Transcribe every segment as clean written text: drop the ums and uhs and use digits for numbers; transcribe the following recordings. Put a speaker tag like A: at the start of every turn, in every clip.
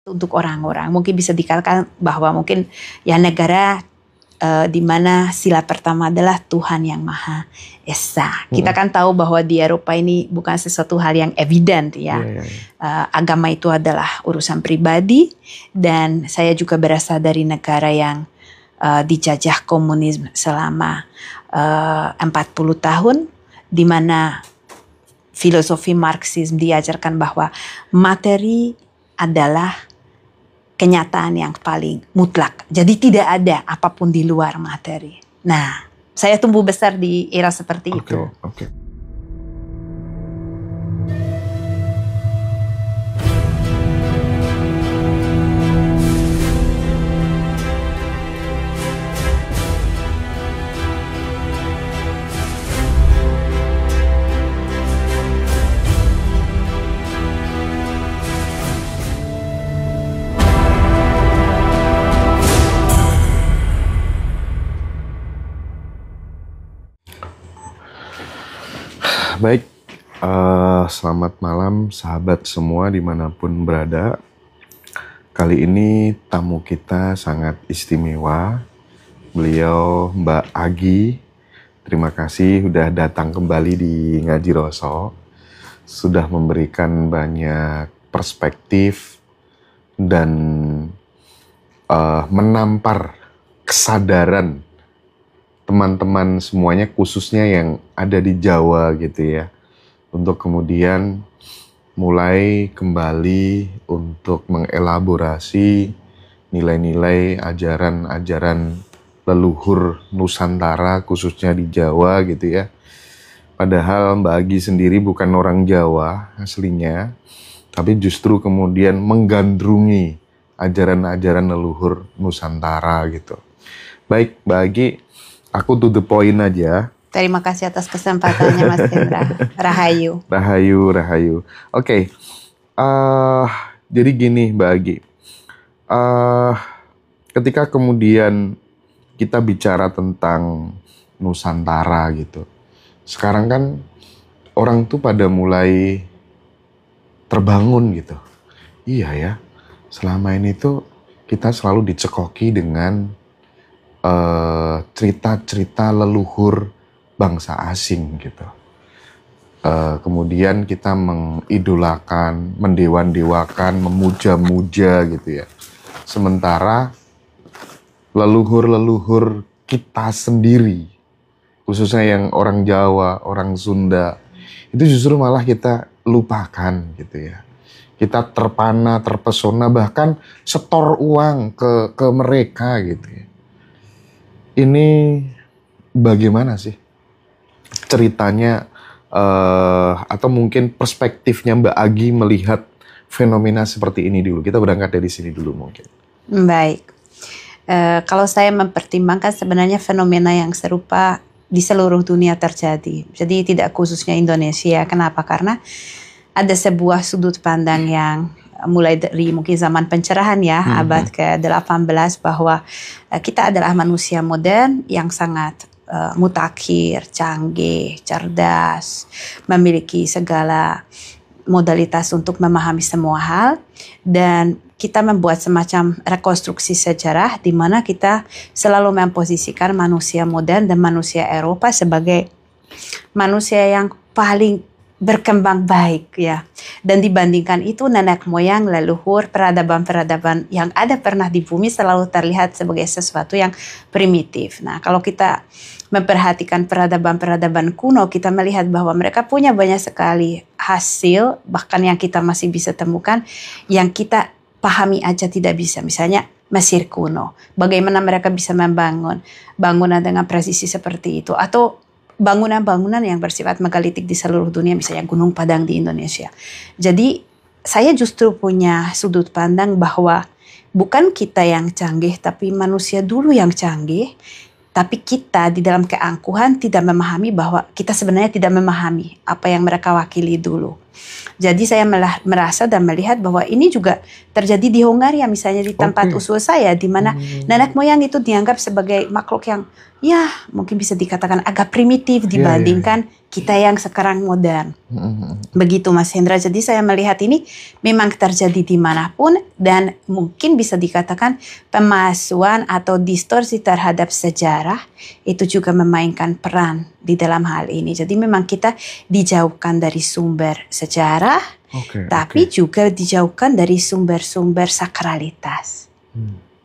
A: untuk orang-orang. Mungkin bisa dikatakan bahwa mungkin ya negara di mana sila pertama adalah Tuhan yang Maha Esa. Kita kan tahu bahwa di Eropa ini bukan sesuatu hal yang evident ya. Agama itu adalah urusan pribadi, dan saya juga berasal dari negara yang dijajah komunisme selama 40 tahun, di mana filosofi Marxisme diajarkan bahwa materi adalah kenyataan yang paling mutlak. Jadi tidak ada apapun di luar materi. Nah, saya tumbuh besar di era seperti itu.
B: Baik, selamat malam sahabat semua dimanapun berada. Kali ini tamu kita sangat istimewa. Beliau Mbak Agi. Terima kasih sudah datang kembali di Ngaji Roso. Sudah memberikan banyak perspektif dan menampar kesadaran teman-teman semuanya, khususnya yang ada di Jawa gitu ya, untuk kemudian mulai kembali untuk mengelaborasi nilai-nilai ajaran-ajaran leluhur Nusantara, khususnya di Jawa gitu ya. Padahal Mbak Agi sendiri bukan orang Jawa aslinya, tapi justru kemudian menggandrungi ajaran-ajaran leluhur Nusantara gitu. Baik Mbak Agi, aku to the point aja.
A: Terima kasih atas kesempatannya Mas Hendra. Rahayu.
B: Rahayu. Oke. Jadi gini Mbak Agi. Ketika kemudian kita bicara tentang Nusantara gitu. Sekarang kan orang tuh pada mulai terbangun gitu. Iya ya. Selama ini tuh kita selalu dicekoki dengan cerita-cerita leluhur bangsa asing gitu. Kemudian kita mengidolakan, mendewa-dewakan, memuja-muja gitu ya. Sementara leluhur-leluhur kita sendiri, khususnya yang orang Jawa, orang Sunda, itu justru malah kita lupakan gitu ya. Kita terpana, terpesona, bahkan setor uang ke mereka gitu ya. Ini bagaimana sih ceritanya atau mungkin perspektifnya Mbak Agi melihat fenomena seperti ini dulu? Kita berangkat dari sini dulu mungkin.
A: Baik, kalau saya mempertimbangkan sebenarnya fenomena yang serupa di seluruh dunia terjadi. Jadi tidak khususnya Indonesia. Kenapa? Karena ada sebuah sudut pandang yang mulai dari mungkin zaman pencerahan ya, abad ke-18, bahwa kita adalah manusia modern yang sangat mutakhir, canggih, cerdas, memiliki segala modalitas untuk memahami semua hal, dan kita membuat semacam rekonstruksi sejarah di mana kita selalu memposisikan manusia modern dan manusia Eropa sebagai manusia yang paling berkembang baik ya. Dan dibandingkan itu nenek moyang, leluhur, peradaban-peradaban yang ada pernah di bumi selalu terlihat sebagai sesuatu yang primitif. Nah, kalau kita memperhatikan peradaban-peradaban kuno, kita melihat bahwa mereka punya banyak sekali hasil, bahkan yang kita masih bisa temukan, yang kita pahami aja tidak bisa. Misalnya Mesir kuno, bagaimana mereka bisa membangun bangunan dengan presisi seperti itu, atau bangunan-bangunan yang bersifat megalitik di seluruh dunia, misalnya Gunung Padang di Indonesia. Jadi saya justru punya sudut pandang bahwa bukan kita yang canggih, tapi manusia dulu yang canggih. Tapi kita di dalam keangkuhan tidak memahami bahwa kita sebenarnya tidak memahami apa yang mereka wakili dulu. Jadi saya merasa dan melihat bahwa ini juga terjadi di Hongaria misalnya di tempat usul saya, di mana nenek moyang itu dianggap sebagai makhluk yang ya mungkin bisa dikatakan agak primitif dibandingkan kita yang sekarang modern. Begitu Mas Hendra. Jadi saya melihat ini memang terjadi dimanapun dan mungkin bisa dikatakan pemalsuan atau distorsi terhadap sejarah itu juga memainkan peran di dalam hal ini. Jadi memang kita dijauhkan dari sumber sejarah, tapi juga dijauhkan dari sumber-sumber sakralitas.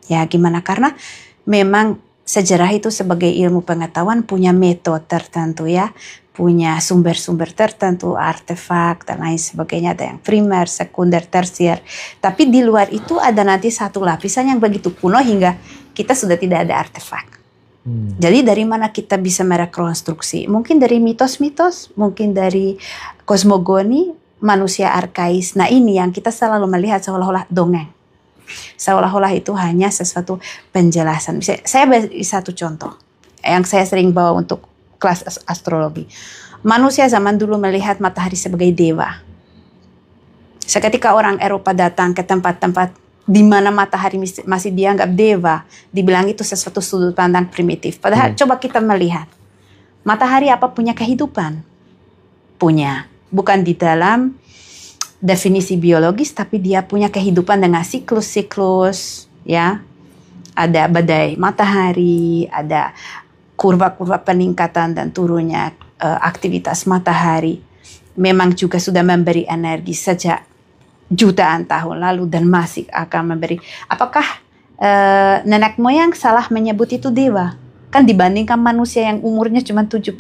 A: Ya gimana? Karena memang sejarah itu sebagai ilmu pengetahuan punya metode tertentu ya, punya sumber-sumber tertentu, artefak dan lain sebagainya, ada yang primer, sekunder, tersier. Tapi di luar itu ada nanti satu lapisan yang begitu kuno hingga kita sudah tidak ada artefak. Jadi dari mana kita bisa merekonstruksi? Mungkin dari mitos-mitos, mungkin dari kosmogoni, manusia arkais. Nah ini yang kita selalu melihat seolah-olah dongeng. Seolah-olah itu hanya sesuatu penjelasan. Saya beri satu contoh yang saya sering bawa untuk kelas astrologi. Manusia zaman dulu melihat matahari sebagai dewa. Seketika orang Eropa datang ke tempat-tempat di mana matahari masih dianggap dewa, dibilang itu sesuatu sudut pandang primitif. Padahal coba kita melihat, matahari apa punya kehidupan? Punya. Bukan di dalam definisi biologis, tapi dia punya kehidupan dengan siklus-siklus, ya. Ada badai matahari, ada kurva-kurva peningkatan dan turunnya aktivitas matahari. Memang juga sudah memberi energi sejak jutaan tahun lalu dan masih akan memberi. Apakah nenek moyang salah menyebut itu dewa? Kan dibandingkan manusia yang umurnya cuma 70-80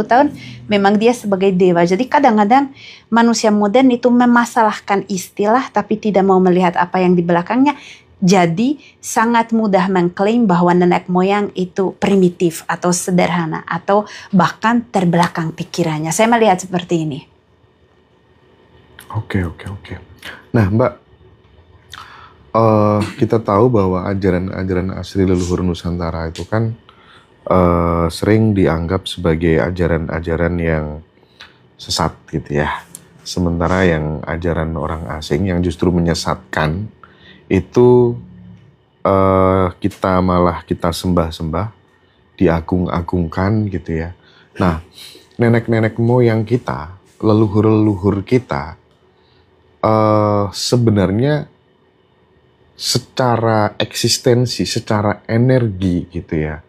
A: tahun, memang dia sebagai dewa. Jadi kadang-kadang manusia modern itu memasalahkan istilah tapi tidak mau melihat apa yang di belakangnya. Jadi sangat mudah mengklaim bahwa nenek moyang itu primitif atau sederhana atau bahkan terbelakang pikirannya. Saya melihat seperti ini.
B: Oke. Nah Mbak, kita tahu bahwa ajaran-ajaran asli leluhur Nusantara itu kan sering dianggap sebagai ajaran-ajaran yang sesat gitu ya. Sementara yang ajaran orang asing yang justru menyesatkan itu kita sembah-sembah, diagung-agungkan gitu ya. Nah, nenek-nenek moyang kita, leluhur-leluhur kita, sebenarnya secara eksistensi, secara energi gitu ya,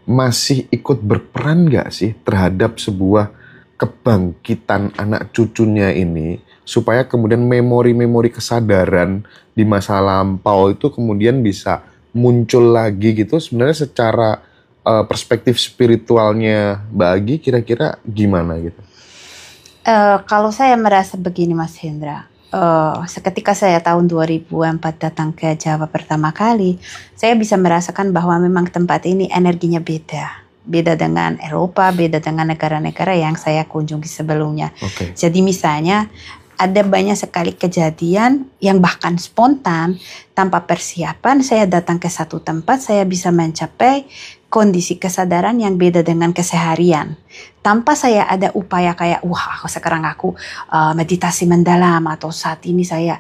B: masih ikut berperan nggak sih terhadap sebuah kebangkitan anak cucunya ini, supaya kemudian memori-memori kesadaran di masa lampau itu kemudian bisa muncul lagi gitu. Sebenarnya secara perspektif spiritualnya Mbak Agi kira-kira gimana gitu?
A: Kalau saya merasa begini Mas Hendra, seketika saya tahun 2004 datang ke Jawa pertama kali, saya bisa merasakan bahwa memang tempat ini energinya beda dengan Eropa, beda dengan negara-negara yang saya kunjungi sebelumnya. Jadi misalnya ada banyak sekali kejadian yang bahkan spontan, tanpa persiapan saya datang ke satu tempat, saya bisa mencapai kondisi kesadaran yang beda dengan keseharian. Tanpa saya ada upaya kayak, sekarang aku meditasi mendalam atau saat ini saya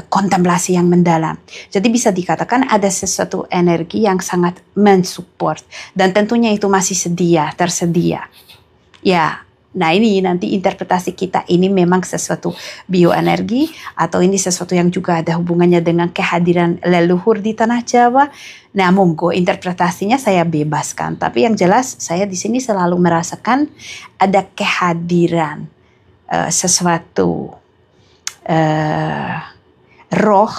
A: kontemplasi yang mendalam. Jadi bisa dikatakan ada sesuatu energi yang sangat mensupport. Dan tentunya itu masih tersedia. Ya, nah ini nanti interpretasi kita ini memang sesuatu bioenergi atau ini sesuatu yang juga ada hubungannya dengan kehadiran leluhur di tanah Jawa. Nah monggo interpretasinya saya bebaskan, tapi yang jelas saya di sini selalu merasakan ada kehadiran sesuatu roh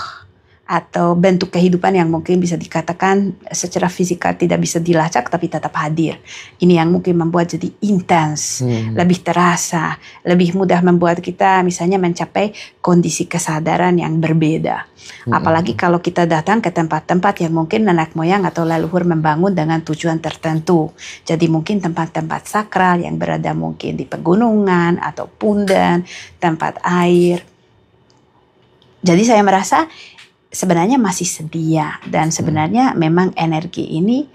A: atau bentuk kehidupan yang mungkin bisa dikatakan secara fisikal tidak bisa dilacak tapi tetap hadir. Ini yang mungkin membuat jadi intens, lebih terasa, lebih mudah membuat kita misalnya mencapai kondisi kesadaran yang berbeda. Apalagi kalau kita datang ke tempat-tempat yang mungkin nenek moyang atau leluhur membangun dengan tujuan tertentu. Jadi mungkin tempat-tempat sakral yang berada mungkin di pegunungan atau pundan, tempat air. Jadi saya merasa sebenarnya masih sedia dan sebenarnya memang energi ini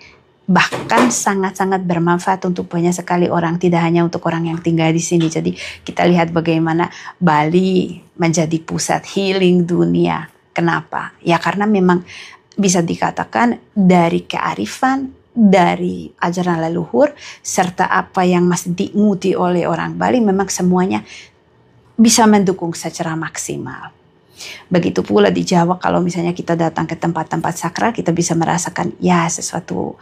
A: bahkan sangat-sangat bermanfaat untuk banyak sekali orang, tidak hanya untuk orang yang tinggal di sini. Jadi kita lihat bagaimana Bali menjadi pusat healing dunia. Kenapa? Ya karena memang bisa dikatakan dari kearifan, dari ajaran leluhur, serta apa yang masih diikuti oleh orang Bali, memang semuanya bisa mendukung secara maksimal. Begitu pula di Jawa, kalau misalnya kita datang ke tempat-tempat sakral, kita bisa merasakan ya sesuatu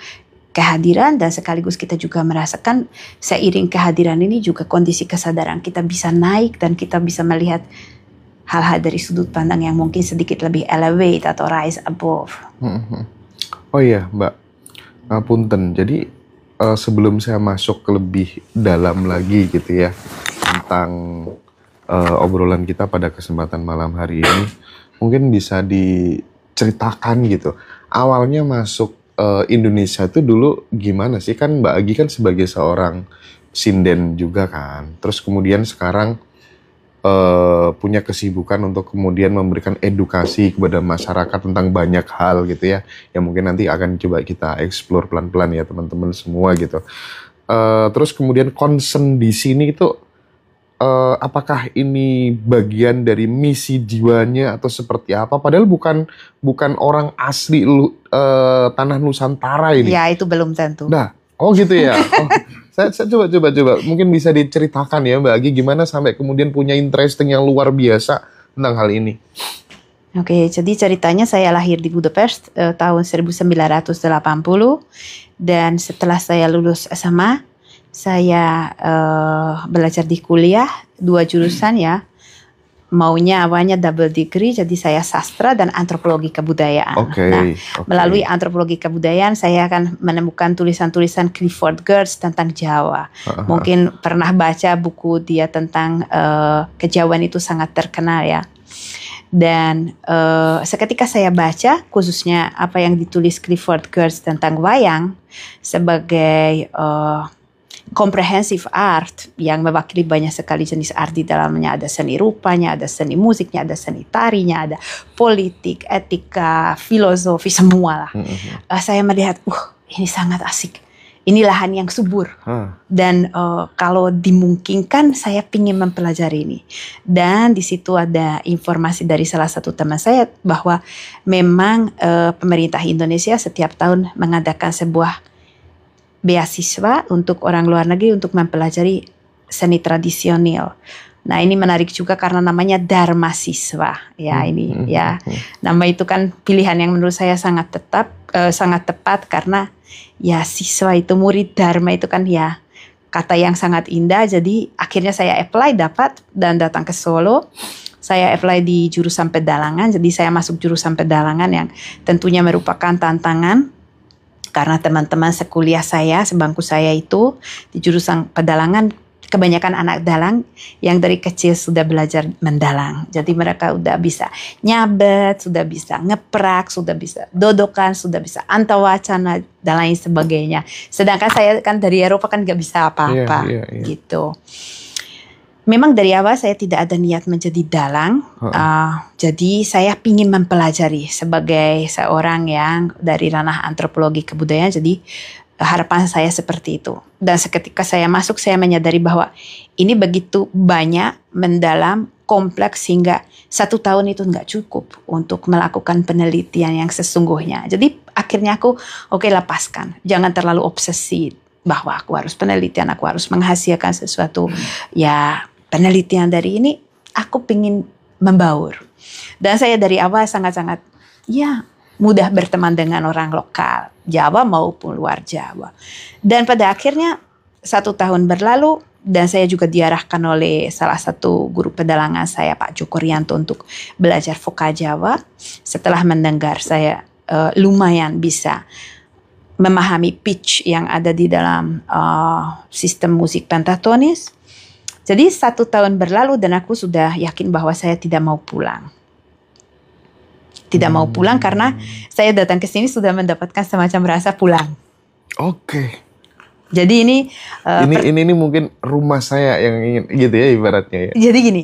A: kehadiran, dan sekaligus kita juga merasakan seiring kehadiran ini juga kondisi kesadaran kita bisa naik dan kita bisa melihat hal-hal dari sudut pandang yang mungkin sedikit lebih elevate atau rise above.
B: Oh iya Mbak, punten. Jadi sebelum saya masuk ke lebih dalam lagi gitu ya tentang obrolan kita pada kesempatan malam hari ini, mungkin bisa diceritakan gitu. Awalnya masuk Indonesia itu dulu gimana sih? Kan Mbak Agi kan sebagai seorang sinden juga kan. Terus kemudian sekarang punya kesibukan untuk kemudian memberikan edukasi kepada masyarakat tentang banyak hal gitu ya. Yang mungkin nanti akan coba kita explore pelan-pelan ya teman-teman semua gitu. Terus kemudian concern di sini itu apakah ini bagian dari misi jiwanya atau seperti apa? Padahal bukan orang asli tanah Nusantara ini.
A: Ya itu belum tentu.
B: Nah, oh gitu ya. Oh, saya coba. Mungkin bisa diceritakan ya Mbak Agi gimana sampai kemudian punya interesting yang luar biasa tentang hal ini.
A: Oke, jadi ceritanya saya lahir di Budapest tahun 1980, dan setelah saya lulus SMA, saya belajar di kuliah 2 jurusan ya. Maunya awalnya double degree, jadi saya sastra dan antropologi kebudayaan.
B: Okay.
A: Melalui antropologi kebudayaan saya akan menemukan tulisan-tulisan Clifford Geertz tentang Jawa. Mungkin pernah baca buku dia tentang kejauhan, itu sangat terkenal ya. Dan seketika saya baca khususnya apa yang ditulis Clifford Geertz tentang wayang sebagai comprehensive art yang mewakili banyak sekali jenis art. Di dalamnya ada seni rupanya, ada seni musiknya, ada seni tarinya, ada politik, etika, filosofi, semua lah. Saya melihat, ini sangat asik. Ini lahan yang subur. Dan kalau dimungkinkan saya ingin mempelajari ini. Dan di situ ada informasi dari salah satu teman saya bahwa memang pemerintah Indonesia setiap tahun mengadakan sebuah beasiswa untuk orang luar negeri untuk mempelajari seni tradisional. Nah ini menarik juga karena namanya Dharma Siswa ya ini ya. Nama itu kan pilihan yang menurut saya sangat tepat karena ya siswa itu murid, Dharma itu kan ya kata yang sangat indah. Jadi akhirnya saya apply, dapat, dan datang ke Solo. Saya apply di jurusan pedalangan. Jadi saya masuk jurusan pedalangan yang tentunya merupakan tantangan. Karena teman-teman sekuliah saya, sebangku saya itu di jurusan pedalangan kebanyakan anak dalang yang dari kecil sudah belajar mendalang. Jadi mereka udah bisa nyabet, sudah bisa ngeprak, sudah bisa dodokan, sudah bisa antawacana dan lain sebagainya. Sedangkan saya kan dari Eropa kan gak bisa apa-apa gitu. Memang dari awal saya tidak ada niat menjadi dalang, jadi saya ingin mempelajari sebagai seorang yang dari ranah antropologi kebudayaan. Jadi harapan saya seperti itu. Dan seketika saya masuk, saya menyadari bahwa ini begitu banyak, mendalam, kompleks sehingga 1 tahun itu nggak cukup untuk melakukan penelitian yang sesungguhnya. Jadi akhirnya aku lepaskan, jangan terlalu obsesi bahwa aku harus penelitian, aku harus menghasilkan sesuatu ya. Penelitian dari ini aku ingin membaur. Dan saya dari awal sangat-sangat ya mudah berteman dengan orang lokal, Jawa maupun luar Jawa. Dan pada akhirnya 1 tahun berlalu dan saya juga diarahkan oleh salah satu guru pedalangan saya, Pak Joko Rianto, untuk belajar vokal Jawa. Setelah mendengar saya lumayan bisa memahami pitch yang ada di dalam sistem musik pentatonis. Jadi 1 tahun berlalu dan aku sudah yakin bahwa saya tidak mau pulang. Tidak mau pulang karena saya datang ke sini sudah mendapatkan semacam rasa pulang.
B: Oke.
A: Jadi ini
B: ini mungkin rumah saya yang ingin gitu ya ibaratnya ya.
A: Jadi gini,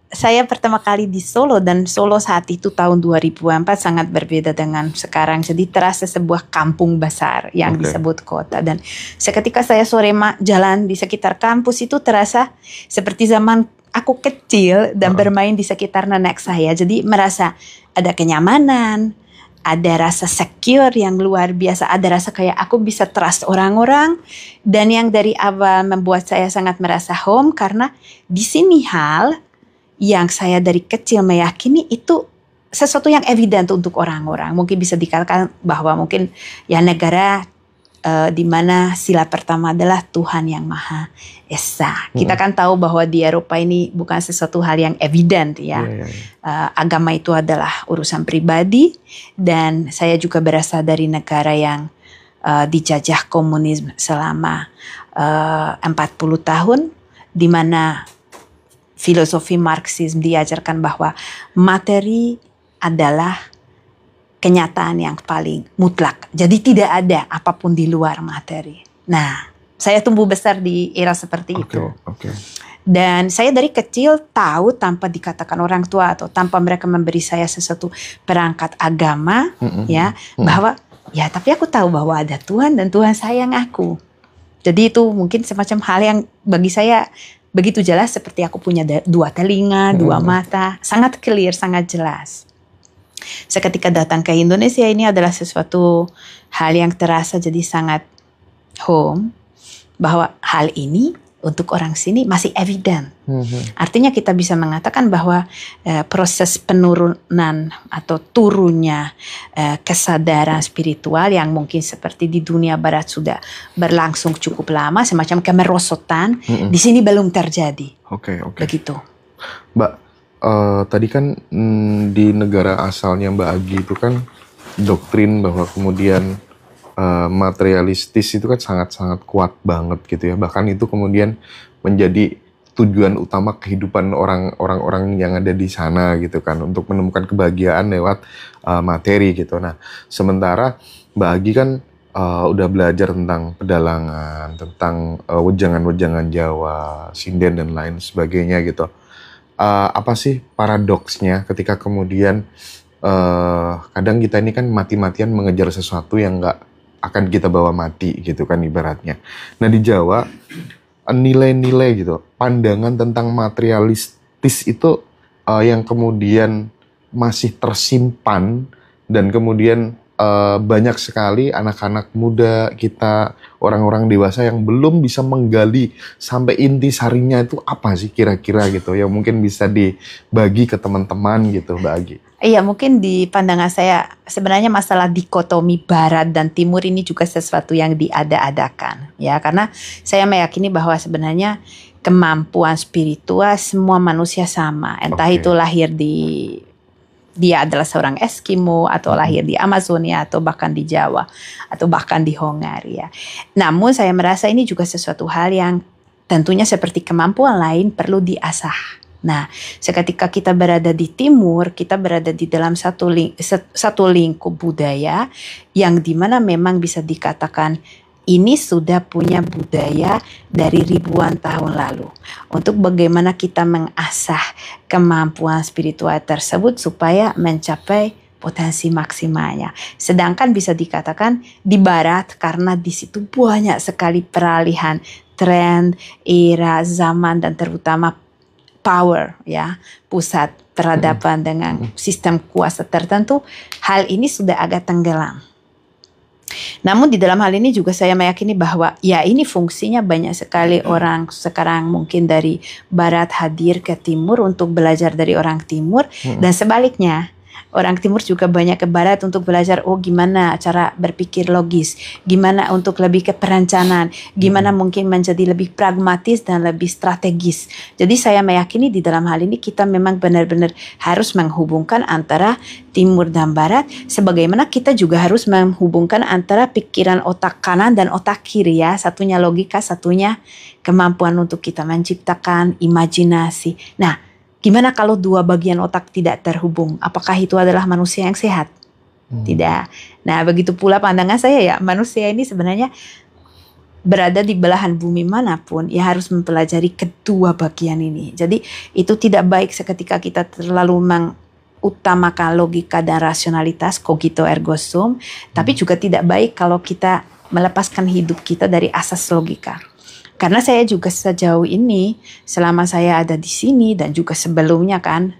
A: saya pertama kali di Solo, dan Solo saat itu tahun 2004 sangat berbeda dengan sekarang. Jadi terasa sebuah kampung besar yang disebut kota. Dan seketika saya sore jalan di sekitar kampus itu terasa seperti zaman aku kecil dan bermain di sekitar nenek saya. Jadi merasa ada kenyamanan, ada rasa secure yang luar biasa, ada rasa kayak aku bisa trust orang-orang. Dan yang dari awal membuat saya sangat merasa home, karena di sini hal yang saya dari kecil meyakini itu sesuatu yang evident untuk orang-orang. Mungkin bisa dikatakan bahwa mungkin ya negara di mana sila pertama adalah Tuhan yang Maha Esa. Kita kan tahu bahwa di Eropa ini bukan sesuatu hal yang evident ya. Agama itu adalah urusan pribadi, dan saya juga berasal dari negara yang dijajah komunisme selama 40 tahun, di mana filosofi Marxisme diajarkan bahwa materi adalah kenyataan yang paling mutlak. Jadi tidak ada apapun di luar materi. Nah, saya tumbuh besar di era seperti itu. Dan saya dari kecil tahu tanpa dikatakan orang tua atau tanpa mereka memberi saya sesuatu perangkat agama, ya, bahwa ya tapi aku tahu bahwa ada Tuhan dan Tuhan sayang aku. Jadi itu mungkin semacam hal yang bagi saya begitu jelas, seperti aku punya dua telinga, dua mata, sangat clear, sangat jelas. Seketika datang ke Indonesia ini adalah sesuatu hal yang terasa jadi sangat home, bahwa hal ini untuk orang sini masih evident. Artinya kita bisa mengatakan bahwa proses penurunan atau turunnya kesadaran spiritual yang mungkin seperti di dunia barat sudah berlangsung cukup lama, semacam kemerosotan, di sini belum terjadi. Begitu.
B: Mbak, tadi kan di negara asalnya Mbak Agi itu kan doktrin bahwa kemudian materialistis itu kan sangat-sangat kuat banget gitu ya. Bahkan itu kemudian menjadi tujuan utama kehidupan orang-orang yang ada di sana gitu kan, untuk menemukan kebahagiaan lewat materi gitu. Nah, sementara Mbak Agi kan udah belajar tentang pedalangan, tentang wejangan-wejangan Jawa, sinden dan lain sebagainya gitu. Apa sih paradoksnya ketika kemudian kadang kita ini kan mati-matian mengejar sesuatu yang nggak akan kita bawa mati gitu kan ibaratnya. Nah di Jawa nilai-nilai gitu, pandangan tentang materialistis itu yang kemudian masih tersimpan, dan kemudian banyak sekali anak-anak muda kita, orang-orang dewasa yang belum bisa menggali sampai inti sarinya itu apa sih kira-kira gitu, yang mungkin bisa dibagi ke teman-teman gitu Mbak Agi.
A: Iya, mungkin di pandangan saya sebenarnya masalah dikotomi barat dan timur ini juga sesuatu yang diada-adakan ya, karena saya meyakini bahwa sebenarnya kemampuan spiritual semua manusia sama, entah itu lahir dia adalah seorang Eskimo atau lahir di Amazonia atau bahkan di Jawa atau bahkan di Hongaria. Namun saya merasa ini juga sesuatu hal yang tentunya seperti kemampuan lain perlu diasah. Nah, seketika kita berada di timur, kita berada di dalam satu lingkup budaya yang dimana memang bisa dikatakan ini sudah punya budaya dari ribuan tahun lalu. Untuk bagaimana kita mengasah kemampuan spiritual tersebut supaya mencapai potensi maksimalnya. Sedangkan bisa dikatakan di barat, karena di situ banyak sekali peralihan tren, era, zaman, dan terutama power ya, pusat peradaban dengan sistem kuasa tertentu, hal ini sudah agak tenggelam. Namun di dalam hal ini juga saya meyakini bahwa ya ini fungsinya banyak sekali orang sekarang mungkin dari barat hadir ke timur untuk belajar dari orang timur, dan sebaliknya orang timur juga banyak ke barat untuk belajar gimana cara berpikir logis, gimana untuk lebih ke perencanaan, gimana mungkin menjadi lebih pragmatis dan lebih strategis. Jadi saya meyakini di dalam hal ini kita memang benar-benar harus menghubungkan antara timur dan barat, sebagaimana kita juga harus menghubungkan antara pikiran otak kanan dan otak kiri ya. Satunya logika, satunya kemampuan untuk kita menciptakan imajinasi. Nah, gimana kalau dua bagian otak tidak terhubung? Apakah itu adalah manusia yang sehat? Tidak. Nah, begitu pula pandangan saya ya, manusia ini sebenarnya berada di belahan bumi manapun, ya harus mempelajari kedua bagian ini. Jadi itu tidak baik seketika kita terlalu mengutamakan logika dan rasionalitas, cogito ergo sum, tapi juga tidak baik kalau kita melepaskan hidup kita dari asas logika. Karena saya juga sejauh ini, selama saya ada di sini dan juga sebelumnya kan,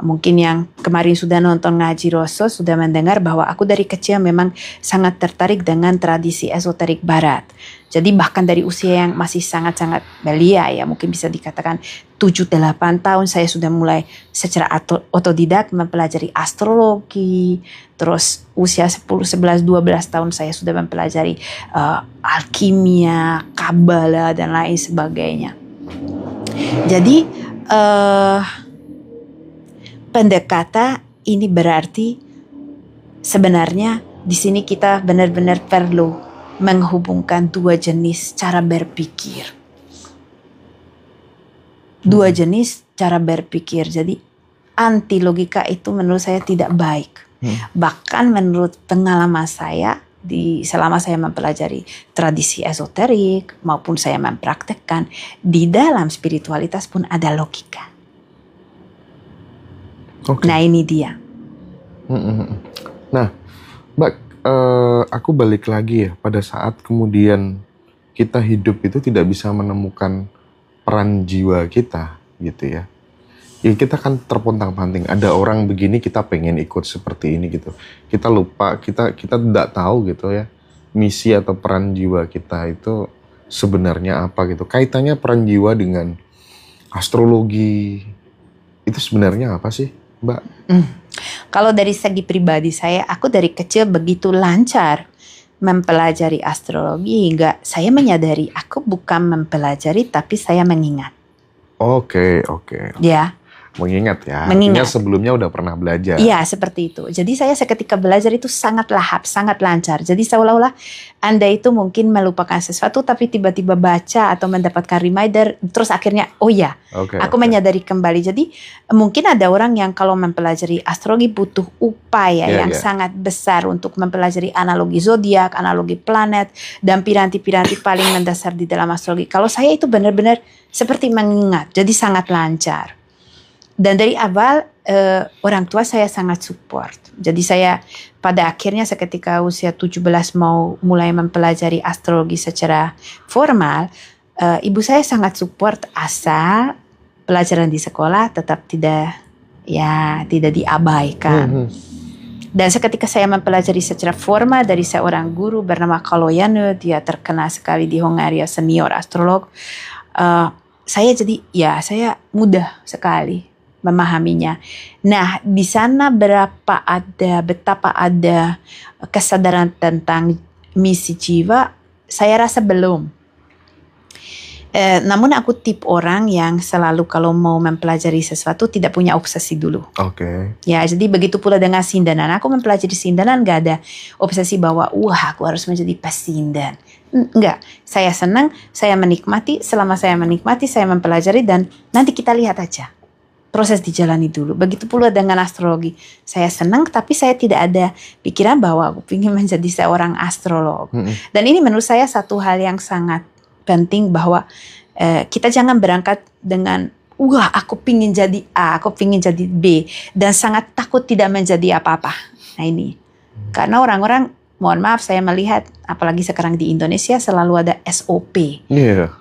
A: mungkin yang kemarin sudah nonton ngaji Rosso sudah mendengar bahwa aku dari kecil memang sangat tertarik dengan tradisi esoterik barat. Jadi bahkan dari usia yang masih sangat-sangat belia ya, mungkin bisa dikatakan 7-8 tahun saya sudah mulai secara otodidak mempelajari astrologi. Terus usia 10, 11, 12 tahun saya sudah mempelajari alkimia, kabbalah dan lain sebagainya. Jadi pendekatan ini berarti sebenarnya di sini kita benar-benar perlu menghubungkan dua jenis cara berpikir. Dua jenis cara berpikir. Jadi anti logika itu menurut saya tidak baik. Bahkan menurut pengalaman saya selama saya mempelajari tradisi esoterik maupun saya mempraktekkan, di dalam spiritualitas pun ada logika. Okay. Nah ini dia.
B: Nah, Mbak, aku balik lagi ya pada saat kemudian kita hidup itu tidak bisa menemukan peran jiwa kita gitu ya. Ya kita kan terpontang-panting. Ada orang begini kita pengen ikut seperti ini gitu. Kita lupa, kita tidak tahu gitu ya. Misi atau peran jiwa kita itu sebenarnya apa gitu. Kaitannya peran jiwa dengan astrologi itu sebenarnya apa sih, Mbak?
A: Kalau dari segi pribadi saya, aku dari kecil begitu lancar mempelajari astrologi hingga saya menyadari aku bukan mempelajari tapi saya mengingat.
B: Oke.
A: Ya.
B: Mengingat ya. Artinya sebelumnya udah pernah belajar.
A: Iya, seperti itu. Jadi saya seketika belajar itu sangat lahap, sangat lancar. Jadi seolah-olah Anda itu mungkin melupakan sesuatu tapi tiba-tiba baca atau mendapatkan reminder terus akhirnya aku menyadari kembali. Jadi mungkin ada orang yang kalau mempelajari astrologi butuh upaya yang sangat besar untuk mempelajari analogi zodiak, analogi planet dan piranti-piranti paling mendasar di dalam astrologi. Kalau saya itu benar-benar seperti mengingat. Jadi sangat lancar. Dan dari awal orang tua saya sangat support. Jadi saya pada akhirnya seketika usia 17 mau mulai mempelajari astrologi secara formal, ibu saya sangat support asal pelajaran di sekolah tetap tidak diabaikan. Dan seketika saya mempelajari secara formal dari seorang guru bernama Kaloyanu, dia terkenal sekali di Hongaria, senior astrolog, saya saya mudah sekali memahaminya. Nah, di sana betapa ada kesadaran tentang misi jiwa, saya rasa belum. Namun aku tipe orang yang selalu kalau mau mempelajari sesuatu tidak punya obsesi dulu.
B: Oke.
A: Ya, jadi begitu pula dengan sindanan. Aku mempelajari sindanan gak ada obsesi bahwa aku harus menjadi pesindan. Enggak, saya senang, saya menikmati. Selama saya menikmati, saya mempelajari dan nanti kita lihat aja. Proses dijalani dulu. Begitu pula dengan astrologi. Saya senang tapi saya tidak ada pikiran bahwa aku ingin menjadi seorang astrolog. Dan ini menurut saya satu hal yang sangat penting bahwa kita jangan berangkat dengan aku pingin jadi A, aku pingin jadi B dan sangat takut tidak menjadi apa-apa. Nah ini. Karena orang-orang, mohon maaf saya melihat apalagi sekarang di Indonesia selalu ada SOP.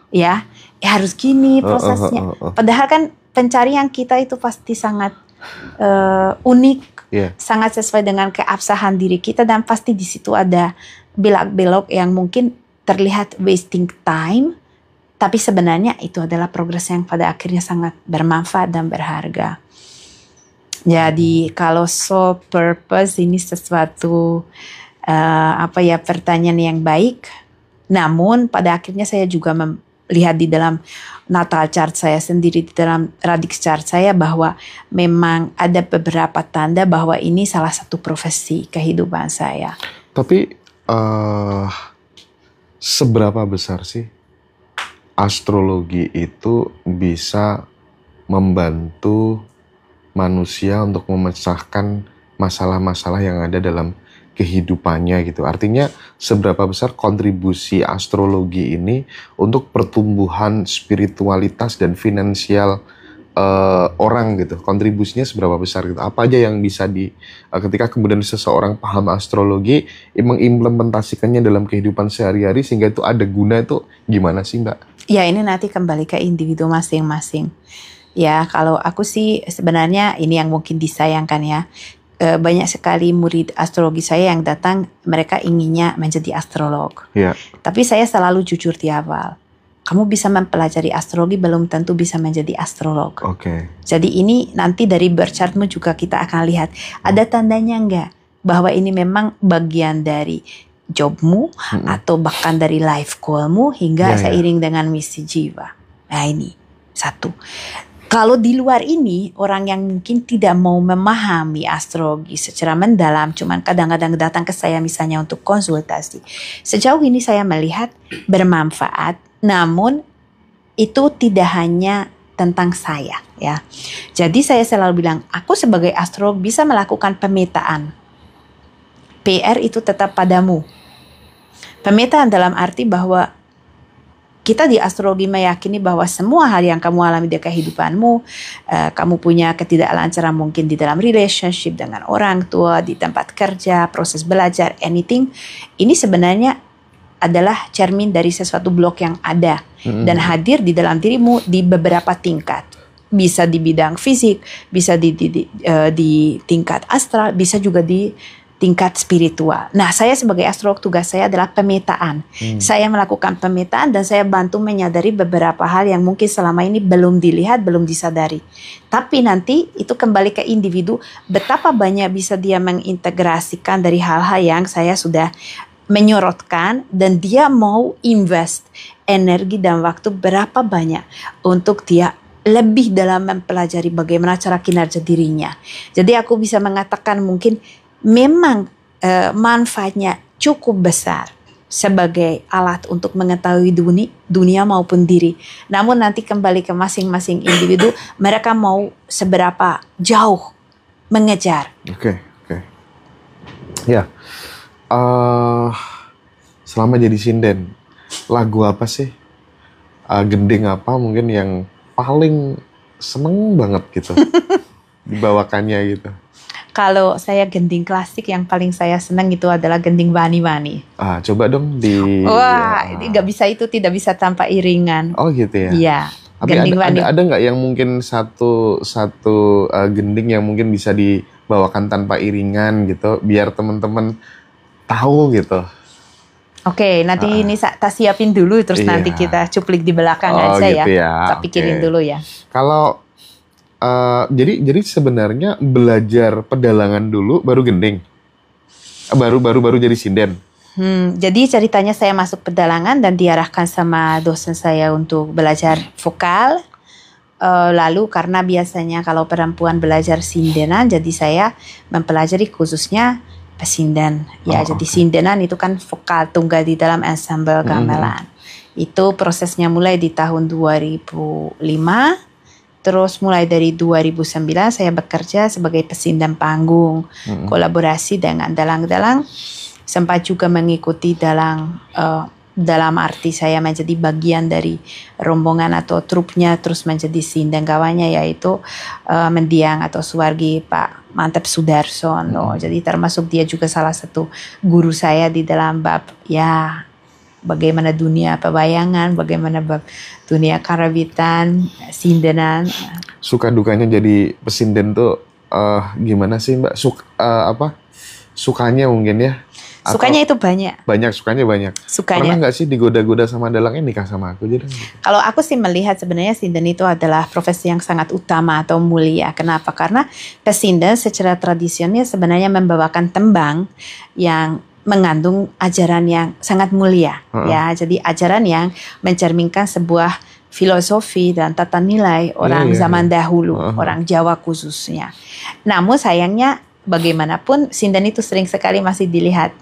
A: Ya, harus gini prosesnya. Padahal kan pencarian kita itu pasti sangat unik, sangat sesuai dengan keabsahan diri kita dan pasti di situ ada belok-belok yang mungkin terlihat wasting time, tapi sebenarnya itu adalah progres yang pada akhirnya sangat bermanfaat dan berharga. Jadi kalau soul purpose ini sesuatu pertanyaan yang baik, namun pada akhirnya saya juga lihat di dalam natal chart saya sendiri, di dalam radix chart saya bahwa memang ada beberapa tanda bahwa ini salah satu profesi kehidupan saya.
B: Tapi seberapa besar sih astrologi itu bisa membantu manusia untuk memecahkan masalah-masalah yang ada dalam kehidupannya gitu. Artinya seberapa besar kontribusi astrologi ini untuk pertumbuhan spiritualitas dan finansial orang gitu. Kontribusinya seberapa besar gitu. Apa aja yang bisa ketika kemudian seseorang paham astrologi, mengimplementasikannya dalam kehidupan sehari-hari sehingga itu ada guna, itu gimana sih Mbak?
A: Ya, ini nanti kembali ke individu masing-masing. Ya, kalau aku sih sebenarnya ini yang mungkin disayangkan ya. Banyak sekali murid astrologi saya yang datang, mereka inginnya menjadi astrolog.
B: Ya.
A: Tapi saya selalu jujur di awal. Kamu bisa mempelajari astrologi, belum tentu bisa menjadi astrolog. Jadi ini nanti dari birth chartmu juga kita akan lihat. Ada tandanya enggak bahwa ini memang bagian dari jobmu atau bahkan dari life goalmu hingga seiring dengan misi jiwa. Nah ini satu. Kalau di luar ini, orang yang mungkin tidak mau memahami astrologi secara mendalam, cuman kadang-kadang datang ke saya misalnya untuk konsultasi. Sejauh ini saya melihat bermanfaat, namun itu tidak hanya tentang saya ya. Jadi saya selalu bilang, aku sebagai astrolog bisa melakukan pemetaan. PR itu tetap padamu. Pemetaan dalam arti bahwa kita di astrologi meyakini bahwa semua hal yang kamu alami di kehidupanmu, kamu punya ketidaklancaran mungkin di dalam relationship dengan orang tua, di tempat kerja, proses belajar, anything, ini sebenarnya adalah cermin dari sesuatu blok yang ada dan hadir di dalam dirimu di beberapa tingkat. Bisa di bidang fisik, bisa di tingkat astral, bisa juga di tingkat spiritual. Nah, saya sebagai astrolog tugas saya adalah pemetaan. Saya melakukan pemetaan dan saya bantu menyadari beberapa hal yang mungkin selama ini belum dilihat, belum disadari. Tapi nanti itu kembali ke individu, betapa banyak bisa dia mengintegrasikan dari hal-hal yang saya sudah menyorotkan dan dia mau invest energi dan waktu berapa banyak untuk dia lebih dalam mempelajari bagaimana cara kinerja dirinya. Jadi aku bisa mengatakan mungkin memang manfaatnya cukup besar sebagai alat untuk mengetahui dunia maupun diri. Namun nanti kembali ke masing-masing individu, mereka mau seberapa jauh mengejar.
B: Oke. Ya, selama jadi sinden, lagu apa sih, gending apa mungkin yang paling seneng banget gitu dibawakannya gitu?
A: Kalau saya gending klasik yang paling saya senang itu adalah gending Bani-Bani.
B: Coba dong
A: ini nggak bisa, itu tidak bisa tanpa iringan.
B: Oh gitu ya?
A: Iya.
B: Tapi ada nggak yang mungkin satu gending yang mungkin bisa dibawakan tanpa iringan gitu, biar teman-teman tahu gitu? Oke,
A: nanti ini tak siapin dulu, terus nanti kita cuplik di belakang aja gitu ya. Tak pikirin dulu ya.
B: Kalau jadi sebenarnya belajar pedalangan dulu baru gending, baru jadi sinden.
A: Jadi ceritanya saya masuk pedalangan dan diarahkan sama dosen saya untuk belajar vokal. Lalu karena biasanya kalau perempuan belajar sindenan, jadi saya mempelajari khususnya pesinden. Jadi sindenan itu kan vokal tunggal di dalam ensemble gamelan. Itu prosesnya mulai di tahun 2005. Terus mulai dari 2009 saya bekerja sebagai pesinden panggung, kolaborasi dengan dalang-dalang, sempat juga mengikuti dalam arti saya menjadi bagian dari rombongan atau trupnya, terus menjadi sinden kawannya, yaitu mendiang atau suwargi Pak Mantep Sudarsono. Jadi termasuk dia juga salah satu guru saya di dalam bab bagaimana dunia pewayangan, bagaimana bab dunia karawitan, sindenan.
B: Suka dukanya jadi pesinden tuh gimana sih Mbak? Sukanya mungkin ya?
A: Sukanya itu banyak.
B: Sukanya banyak. Pernah nggak sih digoda-goda sama dalangnya nikah sama aku?
A: Kalau aku sih melihat sebenarnya sinden itu adalah profesi yang sangat utama atau mulia. Kenapa? Karena pesinden secara tradisional sebenarnya membawakan tembang yang mengandung ajaran yang sangat mulia, ya. Jadi ajaran yang mencerminkan sebuah filosofi dan tata nilai orang zaman dahulu, orang Jawa khususnya. Namun sayangnya bagaimanapun sinden itu sering sekali masih dilihat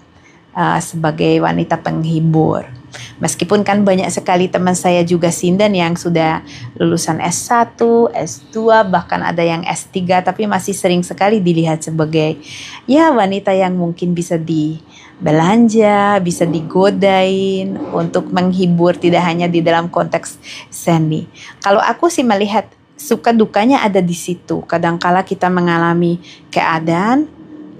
A: sebagai wanita penghibur. Meskipun kan banyak sekali teman saya juga sinden yang sudah lulusan S1, S2, bahkan ada yang S3, tapi masih sering sekali dilihat sebagai ya wanita yang mungkin bisa dibelanja, bisa digodain untuk menghibur, tidak hanya di dalam konteks seni. Kalau aku sih melihat suka dukanya ada di situ. Kadangkala kita mengalami keadaan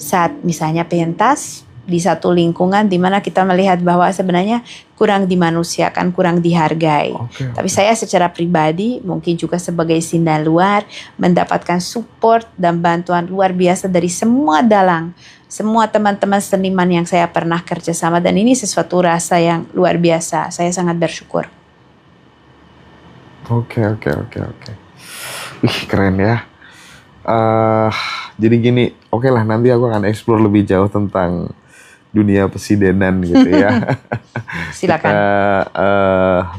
A: saat misalnya pentas di satu lingkungan di mana kita melihat bahwa sebenarnya kurang dimanusiakan, kurang dihargai. Tapi saya secara pribadi, mungkin juga sebagai sindan luar, mendapatkan support dan bantuan luar biasa dari semua dalang, semua teman-teman seniman yang saya pernah kerjasama, dan ini sesuatu rasa yang luar biasa. Saya sangat bersyukur.
B: Oke. Wih, keren ya. Jadi gini, oke lah, nanti aku akan explore lebih jauh tentang dunia presidenan gitu ya.
A: Silakan.
B: Kita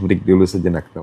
B: break dulu sejenak.